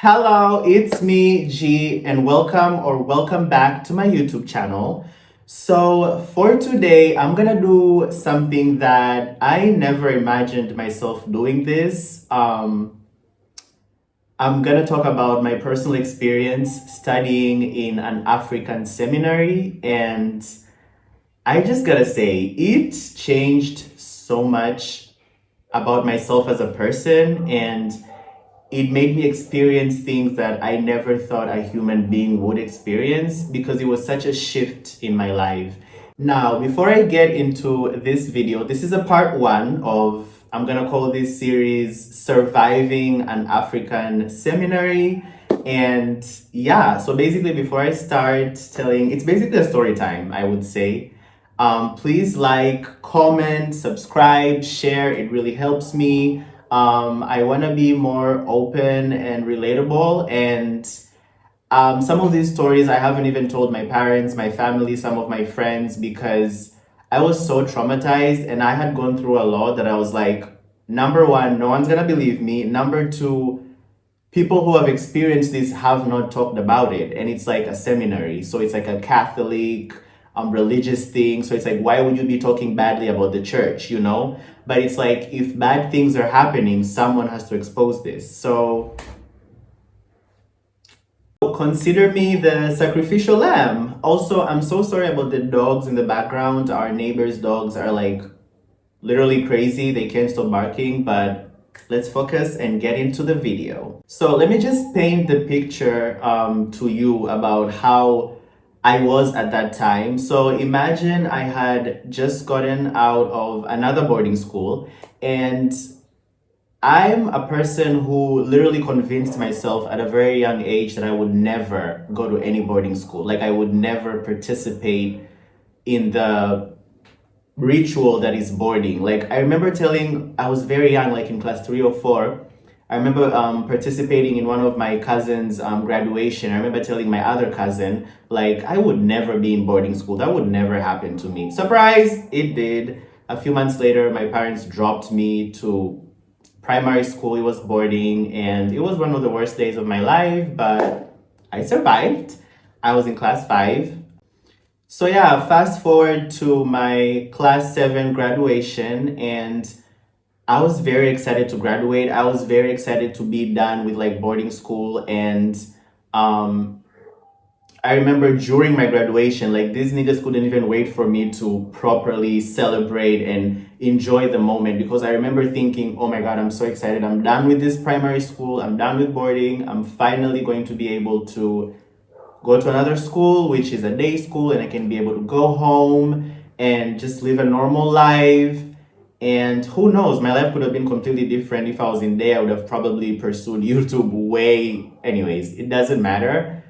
Hello, it's me, G, and welcome back to my YouTube channel. So, for today, I'm gonna do something that I never imagined myself doing this. I'm gonna talk about my personal experience studying in an African seminary, and I just gotta say, it changed so much about myself as a person, and it made me experience things that I never thought a human being would experience because it was such a shift in my life. Now, before I get into this video, this is a part one of, I'm gonna call this series Surviving an African Seminary. And yeah, so basically, before I start telling, it's basically a story time, I would say. Please like, comment, subscribe, share. It really helps me. I want to be more open and relatable. And some of these stories I haven't even told my parents, my family, some of my friends, because I was so traumatized and I had gone through a lot that I was like, number one, no one's going to believe me. Number two, people who have experienced this have not talked about it, and it's like a seminary, so it's like a Catholic religious thing. So it's like, why would you be talking badly about the church? But it's like, if bad things are happening, someone has to expose this. So consider me the sacrificial lamb. Also, I'm so sorry about the dogs in the background. Our neighbors' dogs are like literally crazy. They can't stop barking, but let's focus and get into the video. So let me just paint the picture to you about how I was at that time. So imagine I had just gotten out of another boarding school, and I'm a person who literally convinced myself at a very young age that I would never go to any boarding school. Like, I would never participate in the ritual that is boarding. Like, I remember I was very young, like in class 3 or 4. I remember participating in one of my cousin's graduation. I remember telling my other cousin, like, I would never be in boarding school. That would never happen to me. Surprise! It did. A few months later, my parents dropped me to primary school. It was boarding, and it was one of the worst days of my life, but I survived. I was in class 5. So yeah, fast forward to my class 7 graduation, and I was very excited to graduate. I was very excited to be done with like boarding school. And I remember during my graduation, like, these niggas couldn't even wait for me to properly celebrate and enjoy the moment, because I remember thinking, oh my God, I'm so excited. I'm done with this primary school. I'm done with boarding. I'm finally going to be able to go to another school, which is a day school, and I can be able to go home and just live a normal life. And who knows, my life could have been completely different if I was in there. I would have probably pursued YouTube way. Anyways, it doesn't matter.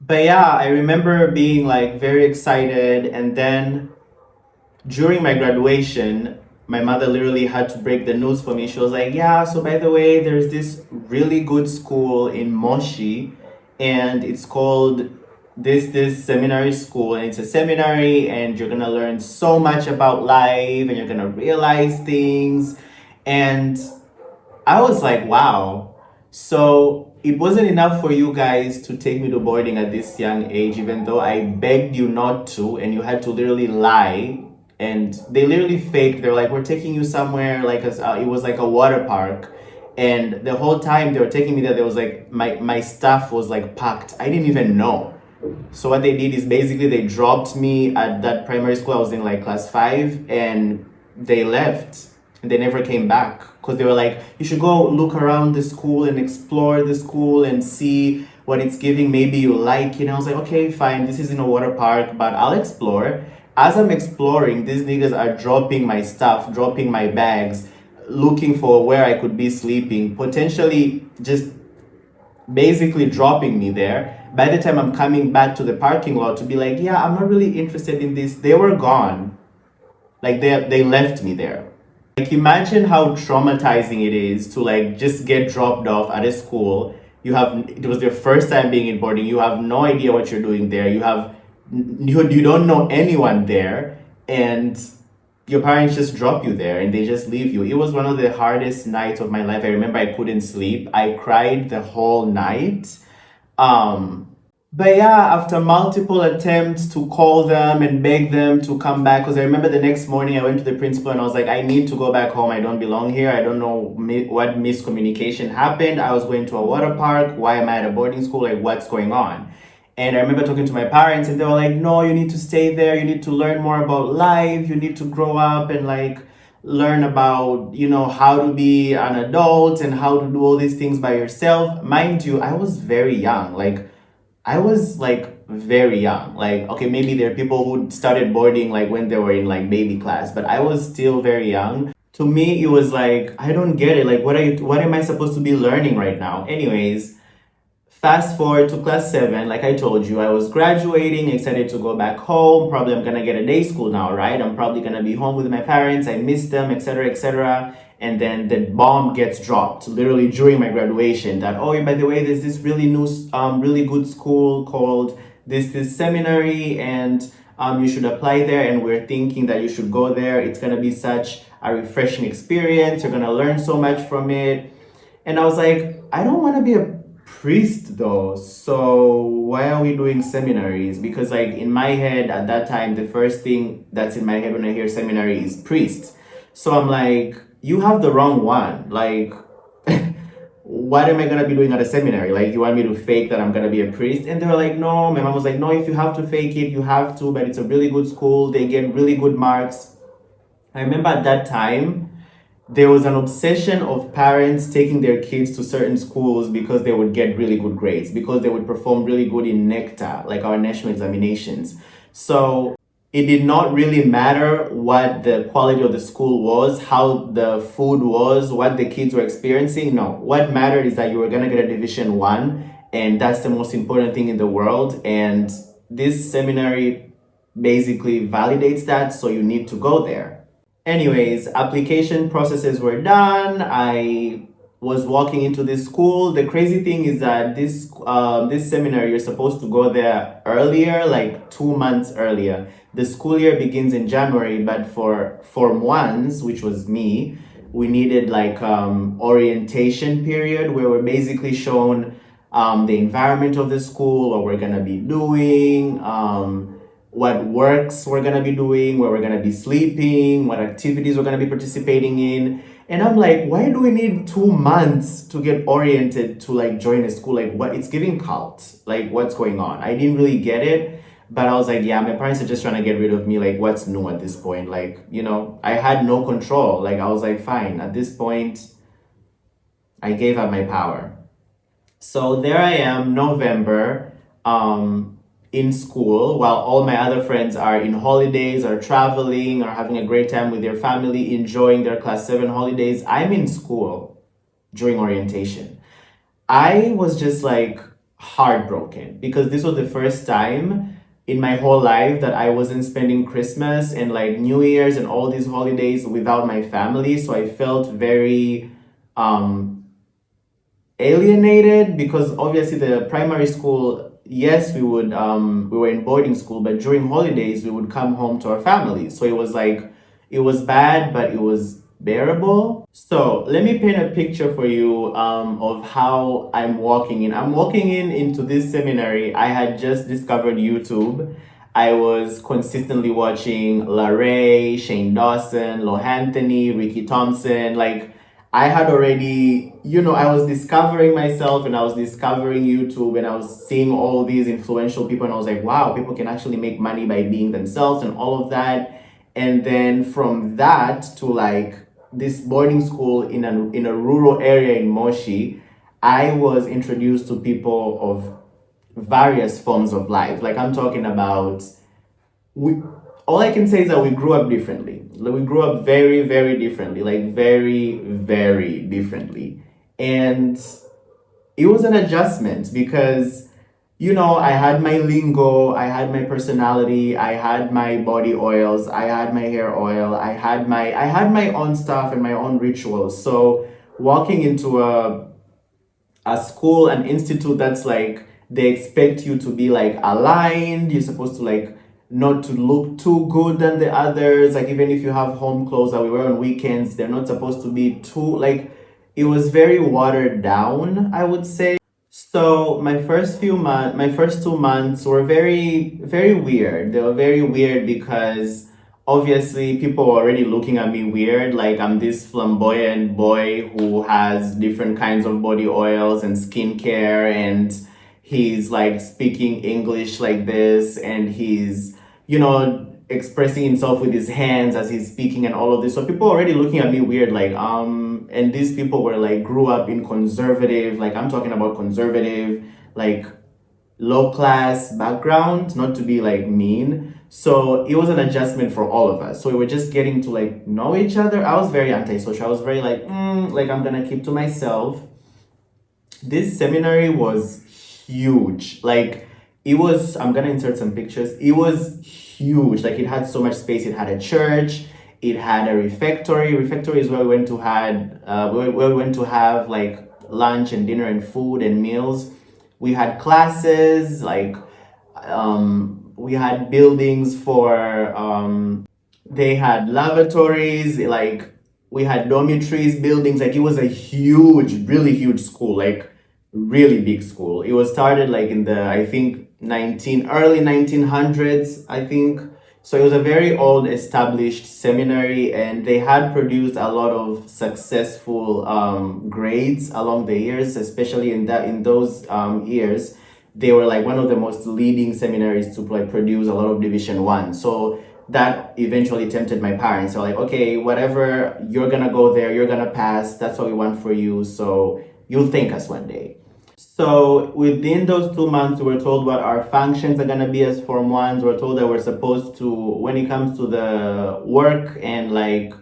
But yeah, I remember being like very excited. And then during my graduation, my mother literally had to break the news for me. She was like, yeah, so by the way, there's this really good school in Moshi, and it's called this seminary school, and it's a seminary, and you're gonna learn so much about life, and you're gonna realize things. And I was like, wow. So it wasn't enough for you guys to take me to boarding at this young age, even though I begged you not to, and you had to literally lie. And they literally faked. They're like, we're taking you somewhere, like it was like a water park. And the whole time they were taking me there, there was like, my stuff was like packed. I didn't even know. So what they did is basically they dropped me at that primary school. I was in like class 5, and they left, and they never came back, because they were like, you should go look around the school and explore the school and see what it's giving. Maybe you like it. And I was like, okay, fine. This is in a water park, but I'll explore. As I'm exploring, these niggas are dropping my stuff, dropping my bags, looking for where I could be sleeping, potentially just basically dropping me there. By the time I'm coming back to the parking lot to be like, yeah, I'm not really interested in this, they were gone. Like, they left me there. Like, imagine how traumatizing it is to like just get dropped off at a school. It was your first time being in boarding. You have no idea what you're doing there. You don't know anyone there, and your parents just drop you there and they just leave you. It was one of the hardest nights of my life. I remember I couldn't sleep. I cried the whole night. Um, but yeah, after multiple attempts to call them and beg them to come back, because I remember the next morning I went to the principal and I was like, I need to go back home. I don't belong here. I don't know what miscommunication happened. I was going to a water park. Why am I at a boarding school? Like, what's going on? And I remember talking to my parents and they were like, no, you need to stay there. You need to learn more about life. You need to grow up and like learn about, how to be an adult and how to do all these things by yourself. Mind you, I was very young. Like, I was like very young. Like, okay, maybe there are people who started boarding like when they were in like baby class, but I was still very young. To me, it was like, I don't get it. Like, what am I supposed to be learning right now? Anyways, fast forward to class 7, like I told you, I was graduating, excited to go back home. Probably I'm gonna get a day school now, right? I'm probably gonna be home with my parents. I miss them, etc., etc. And then the bomb gets dropped literally during my graduation that, oh, by the way, there's this really new, really good school called this seminary, and you should apply there. And we're thinking that you should go there. It's gonna be such a refreshing experience. You're gonna learn so much from it. And I was like, I don't want to be a priest though. So why are we doing seminaries? Because like in my head at that time, the first thing that's in my head when I hear seminary is priest. So I'm like, you have the wrong one. Like, what am I gonna be doing at a seminary? Like, you want me to fake that I'm gonna be a priest? And they were like, no. My mom was like, no, if you have to fake it, you have to, but it's a really good school. They get really good marks. I remember at that time, there was an obsession of parents taking their kids to certain schools because they would get really good grades, because they would perform really good in NECTA, like our national examinations. So it did not really matter what the quality of the school was, how the food was, what the kids were experiencing. No, what mattered is that you were gonna get a Division 1, and that's the most important thing in the world. And this seminary basically validates that, so you need to go there. Anyways, application processes were done. I was walking into this school. The crazy thing is that this seminary, you're supposed to go there earlier, like 2 months earlier. The school year begins in January, but for Form 1s, which was me, we needed like orientation period where we're basically shown the environment of the school, what we're gonna be doing, what works we're gonna be doing, where we're gonna be sleeping, what activities we're gonna be participating in. And I'm like, why do we need 2 months to get oriented to like join a school? Like, what? It's giving cult. Like, what's going on? I didn't really get it, but I was like, yeah, my parents are just trying to get rid of me. Like, what's new at this point? Like, I had no control. Like, I was like, fine. At this point, I gave up my power. So there I am, November. In school, while all my other friends are in holidays, are traveling, are having a great time with their family, enjoying their class 7 holidays. I'm in school during orientation. I was just like heartbroken because this was the first time in my whole life that I wasn't spending Christmas and like New Year's and all these holidays without my family. So I felt very alienated, because obviously the primary school, yes, we were in boarding school, but during holidays we would come home to our families. So it was like, it was bad, but it was bearable. So let me paint a picture for you of how I'm walking in. I'm walking into this seminary. I had just discovered YouTube. I was consistently watching Larray, Shane Dawson, Lohanthony, Ricky Thompson. Like, I had already, I was discovering myself and I was discovering YouTube and I was seeing all these influential people and I was like, wow, people can actually make money by being themselves and all of that. And then from that to like this boarding school in a rural area in Moshi, I was introduced to people of various forms of life. Like, I'm talking about, all I can say is that we grew up differently. Like, we grew up very, very differently, like very, very differently. And it was an adjustment because, I had my lingo, I had my personality, I had my body oils, I had my hair oil, I had my own stuff and my own rituals. So walking into a school, an institute that's like, they expect you to be like aligned, you're supposed to like not to look too good than the others. Like even if you have home clothes that we wear on weekends, they're not supposed to be too like, it was very watered down, I would say. So my first 2 months were very, very weird. They were very weird because obviously people were already looking at me weird. Like I'm this flamboyant boy who has different kinds of body oils and skincare, and he's like speaking English like this, and he's, expressing himself with his hands as he's speaking and all of this. So people already looking at me weird, like, and these people were like grew up in conservative, like I'm talking about conservative, like low class background, not to be like mean. So it was an adjustment for all of us. So we were just getting to like know each other. I was very antisocial. I was very like I'm gonna keep to myself. This seminary was huge. Like it was, I'm gonna insert some pictures. It was huge. Like it had so much space. It had a church. It had a refectory. Refectory is where we went to had where we went to have like lunch and dinner and food and meals. We had classes. Like we had buildings for they had lavatories, like we had dormitories, buildings. Like it was a huge, really huge school, like really big school. It was started like in the, I think, early 1900s, I think. So it was a very old established seminary, and they had produced a lot of successful grades along the years, especially in those years. They were like one of the most leading seminaries to like produce a lot of Division One. So that eventually tempted my parents. So like, okay, whatever, you're gonna go there, you're gonna pass. That's what we want for you. So you'll thank us one day. So within those 2 months, we were told what our functions are gonna be as Form Ones. We're told that we're supposed to, when it comes to the work and like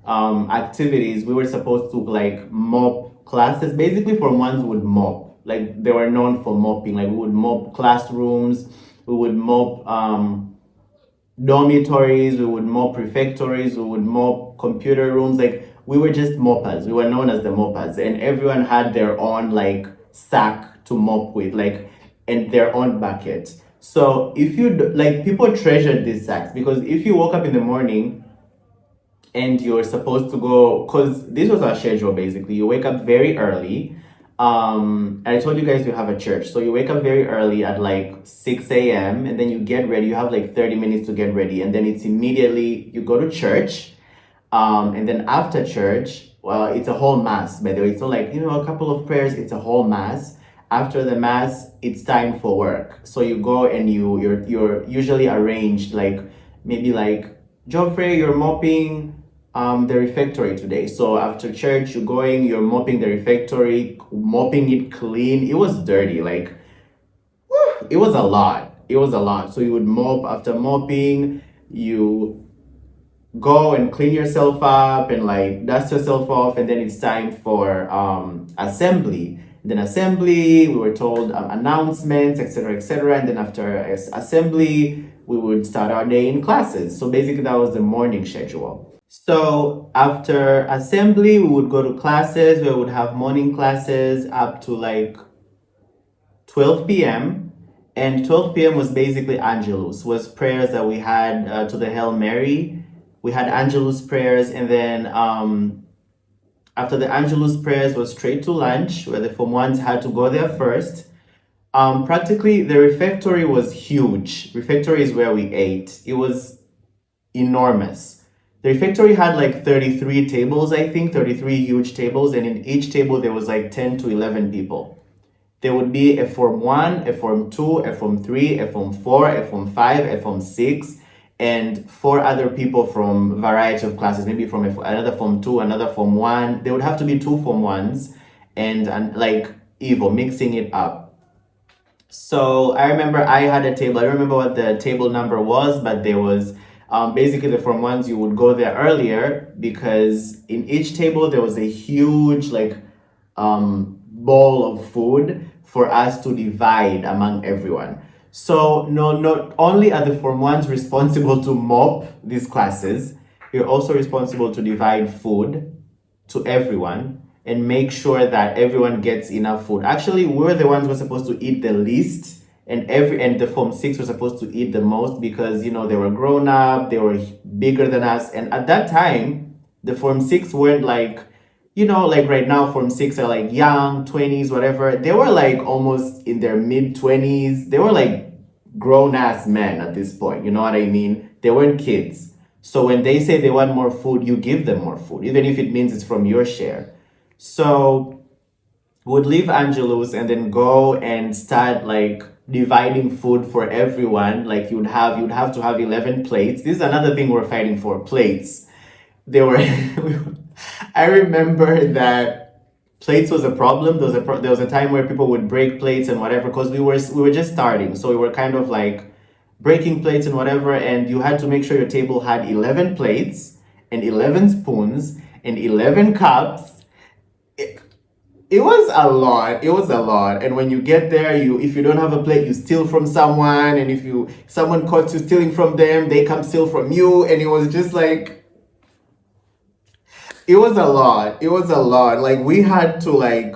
activities, we were supposed to like mop classes. Basically, Form Ones would mop. Like they were known for mopping. Like we would mop classrooms, we would mop dormitories, we would mop refectories, we would mop computer rooms. Like we were just moppers. We were known as the moppers, and everyone had their own like sack to mop with, like, and their own bucket. So if you like, people treasured these sacks because if you woke up in the morning and you're supposed to go, because this was our schedule basically, you wake up very early. And I told you guys we have a church, so you wake up very early at like 6 a.m. and then you get ready. You have like 30 minutes to get ready, and then it's immediately you go to church. And then after church, well, it's a whole mass, by the way. It's not like, a couple of prayers, it's a whole mass. After the mass, it's time for work. So you go and you're usually arranged, like maybe like, Geoffrey, you're mopping the refectory today. So after church, you're mopping the refectory, mopping it clean. It was dirty, like it was a lot. It was a lot. So you would mop. After mopping, you go and clean yourself up and like dust yourself off, and then it's time for assembly. And then assembly, we were told announcements, etc., etc. And then after assembly, we would start our day in classes. So basically, that was the morning schedule. So after assembly, we would go to classes. We would have morning classes up to like 12 p.m. And 12 p.m. was basically Angelus, was prayers that we had to the Hail Mary. We had Angelus prayers, and then after the Angelus prayers was straight to lunch, where the Form Ones had to go there first. Practically, the refectory was huge. Refectory is where we ate. It was enormous. The refectory had like 33 tables, I think, 33 huge tables, and in each table there was like 10 to 11 people. There would be a Form 1, a Form 2, a Form 3, a Form 4, a Form 5, a Form 6, and 4 other people from a variety of classes, maybe from another Form 2, another Form 1. There would have to be 2 Form 1s and like Evo, mixing it up. So I remember I had a table. I don't remember what the table number was, but there was basically the Form Ones, you would go there earlier because in each table there was a huge like bowl of food for us to divide among everyone. So no, not only are the Form Ones responsible to mop these classes, you're also responsible to divide food to everyone and make sure that everyone gets enough food. Actually, we're the ones who are supposed to eat the least and the Form 6 were supposed to eat the most because they were grown up, they were bigger than us. And at that time, the Form 6 weren't like, like right now, Form 6 are like young, 20s, whatever. They were like almost in their mid 20s. They were like grown ass men at this point. You know what I mean? They weren't kids. So when they say they want more food, you give them more food, even if it means it's from your share. So would leave Angelus and then go and start like dividing food for everyone. Like you'd have to have 11 plates. This is another thing we're fighting for, plates. They were I remember that plates was a problem. There was a time where people would break plates and whatever because we were just starting. So we were kind of like breaking plates and whatever, and you had to make sure your table had 11 plates and 11 spoons and 11 cups. It was a lot. It was a lot. And when you get there, if you don't have a plate, you steal from someone. And if someone caught you stealing from them, they come steal from you. And it was just like, it was a lot. It was a lot. Like we had to like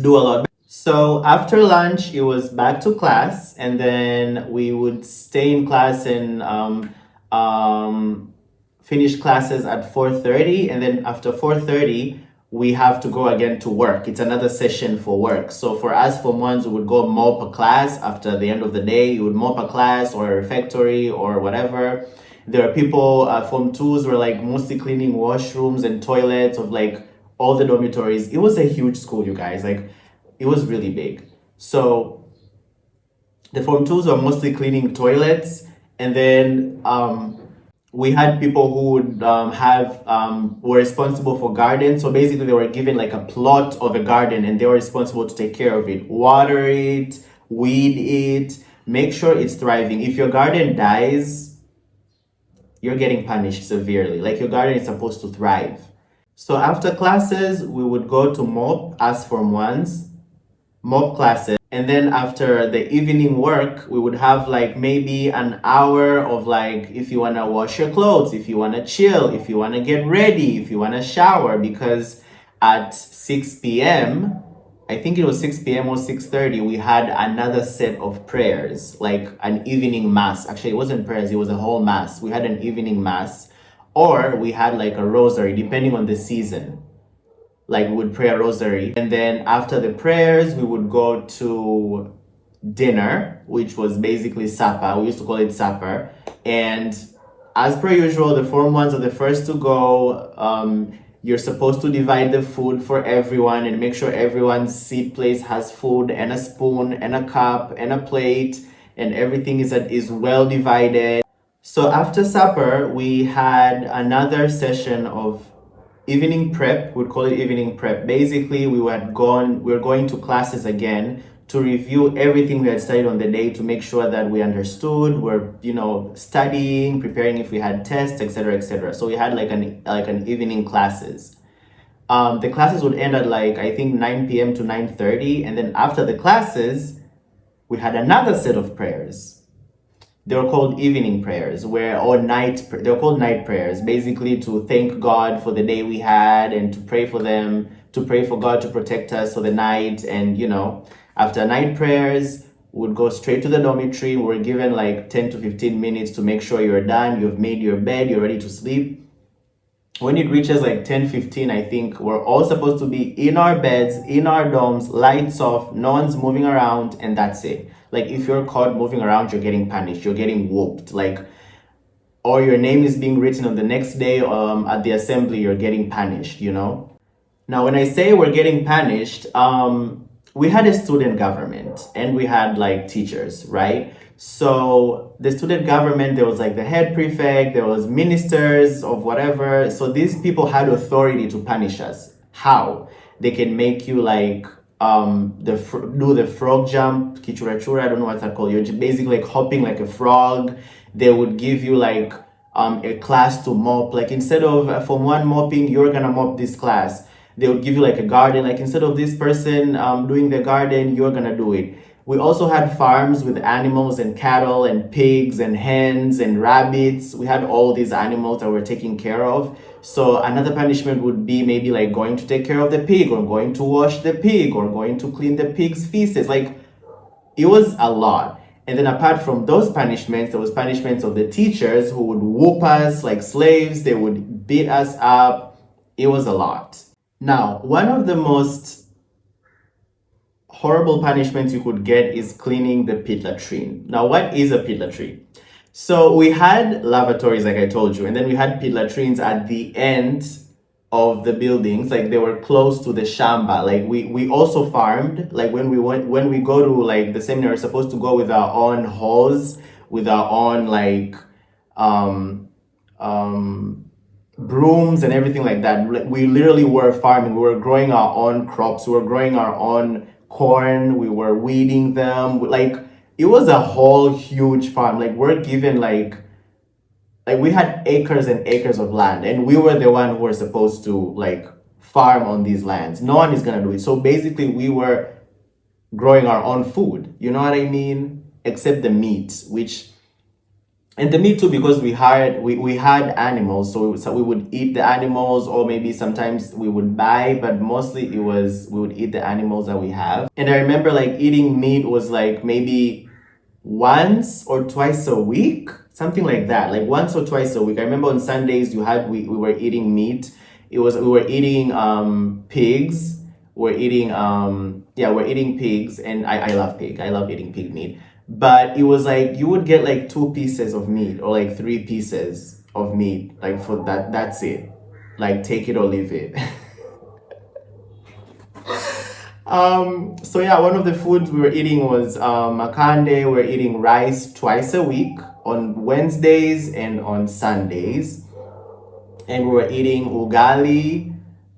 do a lot. So after lunch, it was back to class, and then we would stay in class and finish classes at 4:30, and then after 4:30 we have to go again to work. It's another session for work. So for us Form 1s, we would go mop a class after the end of the day. You would mop a class or a refectory or whatever. There are people, Form 2s were like mostly cleaning washrooms and toilets of like all the dormitories. It was a huge school, you guys. Like it was really big. So the Form 2s were mostly cleaning toilets, and then we had people who would were responsible for gardens. So basically they were given like a plot of a garden and they were responsible to take care of it, water it, weed it, make sure it's thriving. If your garden dies, you're getting punished severely. Like your garden is supposed to thrive. So after classes, we would go to mop, as Form 1s, mop classes. And then after the evening work, we would have like maybe an hour of like, if you want to wash your clothes, if you want to chill, if you want to get ready, if you want to shower, because at 6 p.m., I think it was 6 p.m. or 6:30, we had another set of prayers, like an evening mass. Actually, it wasn't prayers, it was a whole mass. We had an evening mass, or we had like a rosary, depending on the season. Like we would pray a rosary, and then after the prayers we would go to dinner, which was basically supper. We used to call it supper. And as per usual, the Form 1s are the first to go. You're supposed to divide the food for everyone and make sure everyone's seat place has food and a spoon and a cup and a plate, and everything is well divided. So after supper we had another session of evening prep. We'd call it evening prep. Basically, we were going to classes again to review everything we had studied on the day, to make sure that we understood. We're studying, preparing if we had tests, etc., etc. So we had like an evening classes. The classes would end at like I think 9 p.m. to 9:30, and then after the classes we had another set of prayers. They were called evening prayers, they were called night prayers, basically to thank God for the day we had and to pray for them, to pray for God to protect us for the night. And after night prayers, we would go straight to the dormitory. We were given like 10 to 15 minutes to make sure you're done, you've made your bed, you're ready to sleep. When it reaches like 10:15, I think we're all supposed to be in our beds, in our dorms, lights off, no one's moving around, and that's it. Like if you're caught moving around, you're getting punished, you're getting whooped. Like, or your name is being written on the next day at the assembly, you're getting punished, Now, when I say we're getting punished, we had a student government and we had like teachers, right? So the student government, there was like the head prefect, there was ministers of whatever. So these people had authority to punish us. How? They can make you like do the frog jump, kichurachura, I don't know what's that called. You're basically like hopping like a frog. They would give you like a class to mop. Like instead of Form 1 mopping, you're gonna mop this class. They would give you like a garden. Like instead of this person doing the garden, you're gonna do it. We also had farms with animals and cattle and pigs and hens and rabbits. We had all these animals that we're taking care of. So another punishment would be maybe like going to take care of the pig, or going to wash the pig, or going to clean the pig's feces. Like It was a lot. And then apart from those punishments, there was punishments of the teachers who would whoop us like slaves. They would beat us up. It was a lot. Now, one of the most horrible punishments you could get is cleaning the pit latrine. Now, what is a pit latrine? So we had lavatories, like I told you, and then we had pit latrines at the end of the buildings, like they were close to the shamba. Like we also farmed. Like when we go to like the seminary, we're supposed to go with our own hose, with our own like um um brooms and everything like that. Like, we literally were farming. We were growing our own crops. We were growing our own corn. We were weeding them. Like it was a whole huge farm. Like we're given like we had acres and acres of land, and we were the one who were supposed to like farm on these lands. No one is gonna do it. So basically we were growing our own food, you know what I mean, except the meat, which, and the meat too, because we had animals, so we would eat the animals, or maybe sometimes we would buy, but mostly it was we would eat the animals that we have. And I remember like eating meat was like maybe once or twice a week, something like that, like once or twice a week. I remember on Sundays we were eating meat. It was we were eating pigs. We're eating we're eating pigs, and I love pig. I love eating pig meat. But it was like you would get like 2 pieces of meat or like 3 pieces of meat, like for that's it. Like take it or leave it. So yeah, one of the foods we were eating was makande. We're eating rice twice a week on Wednesdays and on Sundays, and we were eating ugali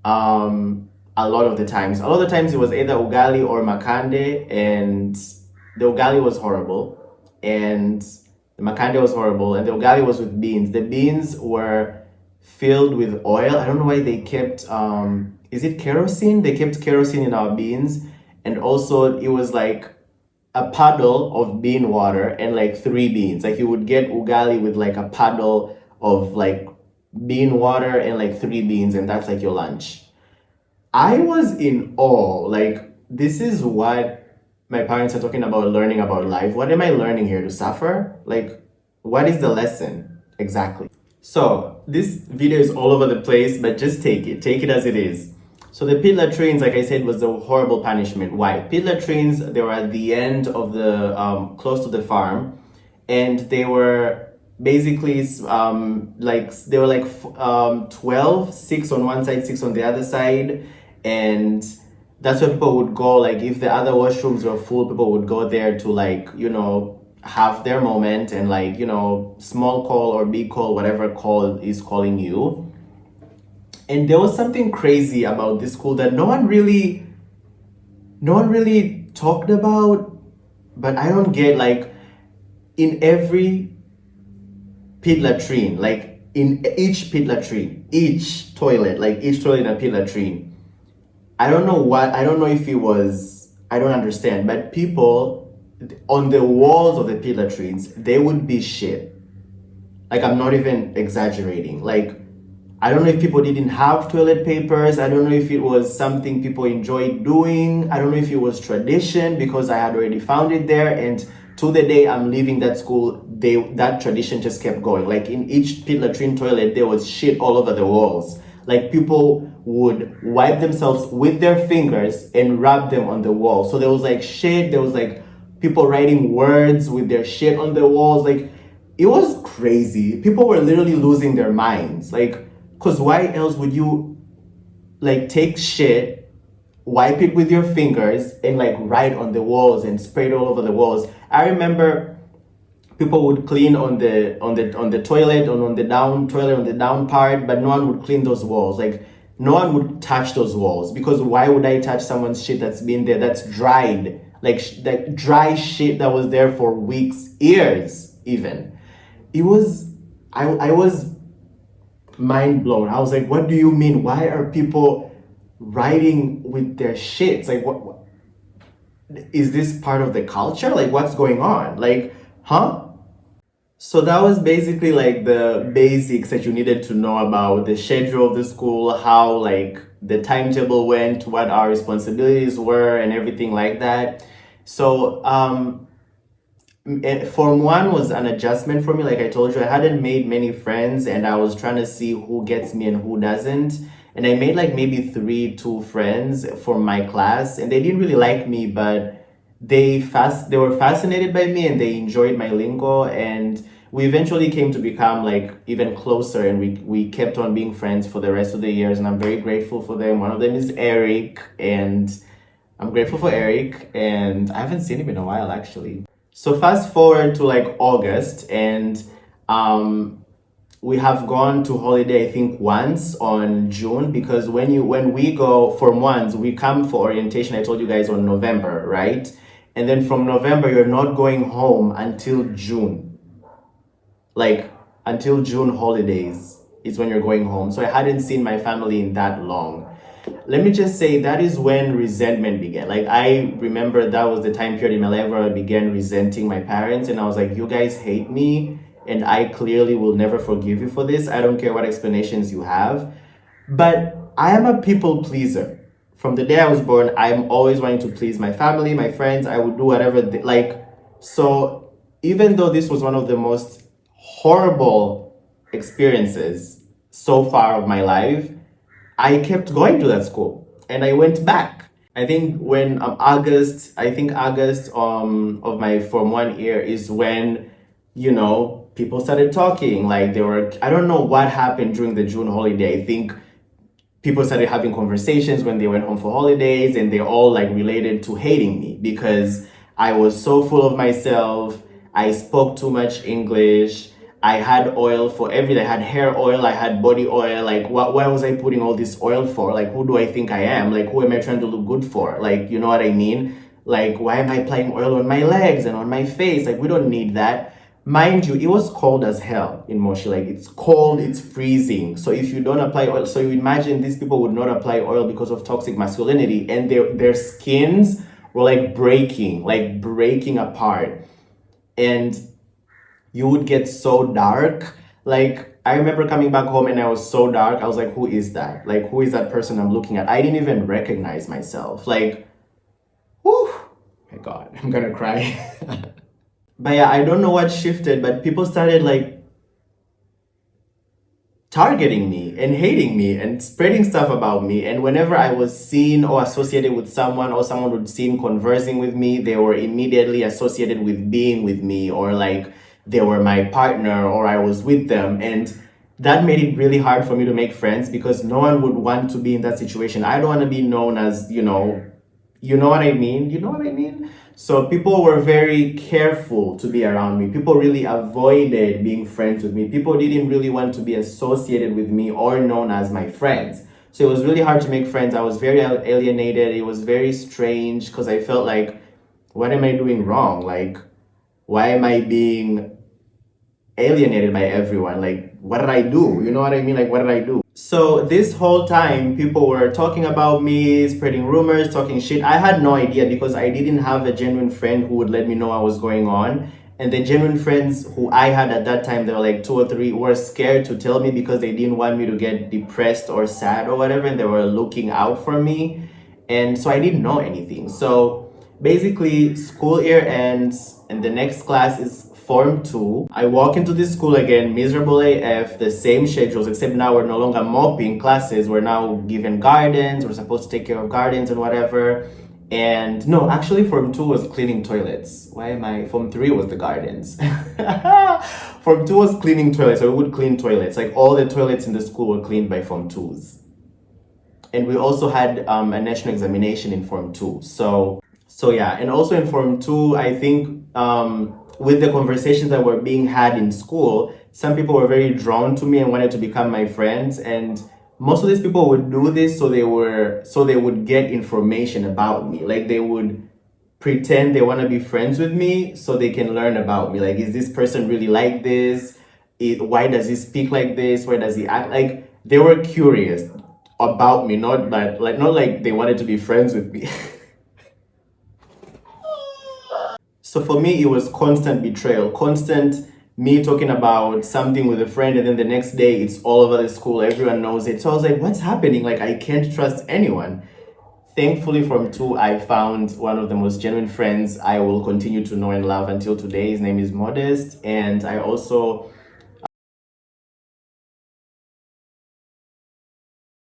a lot of the times. A lot of the times it was either ugali or makande, and the ugali was horrible, and the makande was horrible, and the ugali was with beans. The beans were filled with oil. I don't know why they kept is it kerosene? They kept kerosene in our beans, and also it was like a puddle of bean water and like 3 beans. Like you would get ugali with like a puddle of like bean water and like 3 beans, and that's like your lunch. I was in awe. Like, this is what my parents are talking about learning about life. What am I learning here? To suffer? Like, what is the lesson exactly? So, this video is all over the place, but just take it. Take it as it is. So, the pit latrines, like I said, was a horrible punishment. Why? Pit latrines, they were at the end of the, close to the farm, and they were basically they were like 12, 6 on one side, 6 on the other side, and that's where people would go. Like if the other washrooms were full, people would go there to like, you know, have their moment, and like, you know, small call or big call, whatever call is calling you. And there was something crazy about this school that no one really talked about, but I don't get. Like in every pit latrine, like in each pit latrine, each toilet, like each toilet in a pit latrine, I don't know if it was, I don't understand, but people on the walls of the pit latrines, they would be shit. Like, I'm not even exaggerating. Like, I don't know if people didn't have toilet papers. I don't know if it was something people enjoyed doing. I don't know if it was tradition because I had already found it there. And to the day I'm leaving that school, that tradition just kept going. Like in each pit latrine toilet, there was shit all over the walls. Like people would wipe themselves with their fingers and rub them on the wall. So there was like shit. There was like people writing words with their shit on the walls. Like it was crazy. People were literally losing their minds. Like, because why else would you like take shit, wipe it with your fingers, and like write on the walls and spray it all over the walls? I remember people would clean on the toilet, on the down toilet, on the down part, but no one would clean those walls. Like no one would touch those walls, because why would I touch someone's shit that's been there, that's dried, like that dry shit that was there for weeks, years even. It was, I was mind blown. I was like, what do you mean? Why are people writing with their shits? Like, what is this part of the culture? Like, what's going on? Like, huh? So that was basically like the basics that you needed to know about the schedule of the school, how like the timetable went, what our responsibilities were, and everything like that. So Form 1 was an adjustment for me. Like I told you, I hadn't made many friends and I was trying to see who gets me and who doesn't. And I made like maybe two friends for my class, and they didn't really like me, but they were fascinated by me and they enjoyed my lingo, and we eventually came to become like even closer, and we kept on being friends for the rest of the years, and I'm very grateful for them. One of them is Eric, and I'm grateful for Eric, and I haven't seen him in a while actually. So fast forward to like August, and um, we have gone to holiday I think once on June, because when we go Form 1s, we come for orientation. I told you guys on November, right? And then from November you're not going home until June, like until June holidays is when you're going home. So I hadn't seen my family in that long. Let me just say that is when resentment began. Like I remember that was the time period in my life where I began resenting my parents, and I was like, you guys hate me, and I clearly will never forgive you for this. I don't care what explanations you have. But I am a people pleaser. From the day I was born, I'm always wanting to please my family, my friends. I would do whatever like, so even though this was one of the most horrible experiences so far of my life, I kept going to that school and I went back. I think when August of my Form 1 year is when, people started talking. Like I don't know what happened during the June holiday. I think people started having conversations when they went home for holidays, and they all like related to hating me because I was so full of myself. I spoke too much English. I had oil for everything. I had hair oil, I had body oil. Like why was I putting all this oil for? Like who do I think I am? Like who am I trying to look good for? Like, you know what I mean? Like why am I applying oil on my legs and on my face? Like we don't need that. Mind you, it was cold as hell in Moshi. Like it's cold, it's freezing. So if you don't apply oil, so you imagine these people would not apply oil because of toxic masculinity, and their skins were like breaking apart. And you would get so dark. Like I remember coming back home and I was so dark. I was like, who is that? Like who is that person I'm looking at? I didn't even recognize myself. Like, whew, my God, I'm gonna cry. But yeah, I don't know what shifted, but people started like targeting me and hating me and spreading stuff about me. And whenever I was seen or associated with someone, or someone would seem conversing with me, they were immediately associated with being with me, or like they were my partner, or I was with them. And that made it really hard for me to make friends because no one would want to be in that situation. I don't want to be known as, you know what I mean? You know what I mean? So people were very careful to be around me. People really avoided being friends with me. People didn't really want to be associated with me or known as my friends. So it was really hard to make friends. I was very alienated. It was very strange because I felt like, what am I doing wrong? Like, why am I being alienated by everyone? Like, what did I do? You know what I mean? Like, what did I do? So this whole time, people were talking about me, spreading rumors, talking shit. I had no idea because I didn't have a genuine friend who would let me know what was going on. And the genuine friends who I had at that time, there were like two or three, were scared to tell me because they didn't want me to get depressed or sad or whatever. And they were looking out for me. And so I didn't know anything. So basically, school year ends and the next class is Form 2. I walk into this school again, miserable AF, the same schedules, except now we're no longer mopping classes. We're now given gardens. We're supposed to take care of gardens and whatever. And no, actually Form 2 was cleaning toilets. Form 3 was the gardens. Form 2 was cleaning toilets, so we would clean toilets. Like all the toilets in the school were cleaned by Form 2s. And we also had a national examination in Form 2. So yeah, and also in Form 2, I think with the conversations that were being had in school, some people were very drawn to me and wanted to become my friends. And most of these people would do this so they would get information about me. Like they would pretend they want to be friends with me so they can learn about me. Like, is this person really like this? Why does he speak like this? Why does he act like? They were curious about me, not like they wanted to be friends with me. So for me, it was constant betrayal, constant me talking about something with a friend, and then the next day it's all over the school. Everyone knows it. So I was like, what's happening? Like, I can't trust anyone. thankfully from two, I found one of the most genuine friends I will continue to know and love until today. His name is Modest. And I also